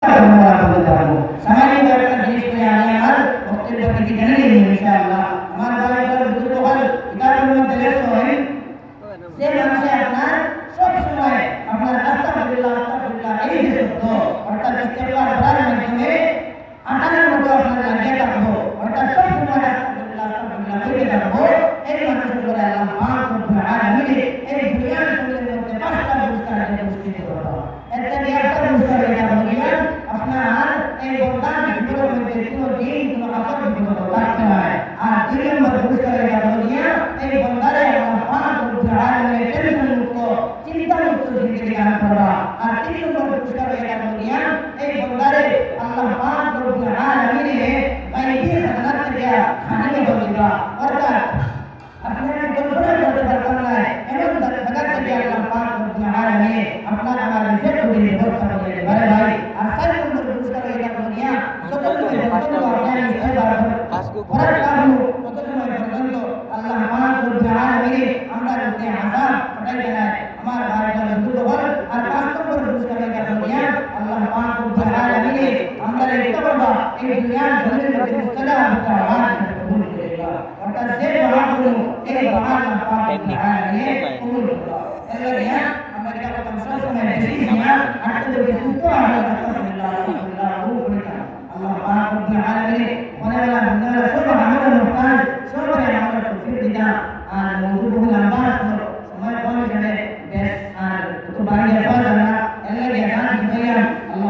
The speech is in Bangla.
समाज में बैठकर देश में आने हर वक्त पर किसी जने नहीं इंशाअल्लाह हमारे भाई पर बुजुर्ग हल किताब में दलेस है से हमसे अपना सब समय अपना अस्तगफिरुल्लाह এই যে শব্দ অর্থাৎ ইস্তেগফার করার মাধ্যমে আটার মতো আপনার লাগিয়ে থাকবো অর্থাৎ সব সময় আস্তাগফিরুল্লাহ বলে থাকবো এই মানুষগুলো আল্লাহ পাক রব্বুল আলামিন এই দুনিয়ার মধ্যে পাঁচটা পুরস্কার দিয়ে পুরস্কৃত করবে একটা পুরস্কার এটা দুনিয়া আপনার এই বন্দার জীবনের মধ্যে কোনো দিন কোনো আফত বিপদ লাগতে হয় আর দুই নম্বর পুরস্কার এটা দুনিয়া এই বন্দারে আল্লাহ পাক রব্বুল আলামিন টেনশন মুক্ত চিন্তা মুক্ত জিন্দগি দান করবা আর তিন নম্বর পুরস্কার এটা দুনিয়া এই বন্দারে আল্লাহ পাক রব্বুল আলামিন গায়বী খানাত থেকে খানিয়ে দিবা অর্থাৎ আপনারা কল্পনা করতে পারবেন না এমন জায়গা থেকে আল্লাহ পাক রব্বুল আলামিন আপনার আমার রিজেক্ট করে ব্যবস্থা করে দেবে ভাই আর চার নম্বর পুরস্কার এটা দুনিয়া সতর্ক আপনার ইস্তেগফার করার কারণে কত সময় পর্যন্ত আল্লাহ পাক রব্বুল আলামিন আমরা রূপে আযাব পাঠাই দেয় আমার ভাইরা বুঝতে পারে আর পাঁচ নম্বর পুরস্কার এটা দুনিয়া আল্লাহ পাক রব্বুল আলামিন আমরা এই করবা এই দুনিয়ার জমিনের মধ্যে মুস্তাজাব আওয়াজ কবুল করে দেবা অর্থাৎ যে দোয়াগুলো এই দোয়া আল্লাহ পাক রব্বুল আলামিন কবুল করবা এলাইয়া আমরা এটা কথা সবসময় বেশি সময় আটকে সুস্থ আর আস্তাগফিরুল্লাহ আল্লাহ পাক রব্বুল আলামিন ওয়ালা সুবহানাহু ওয়া তাআলা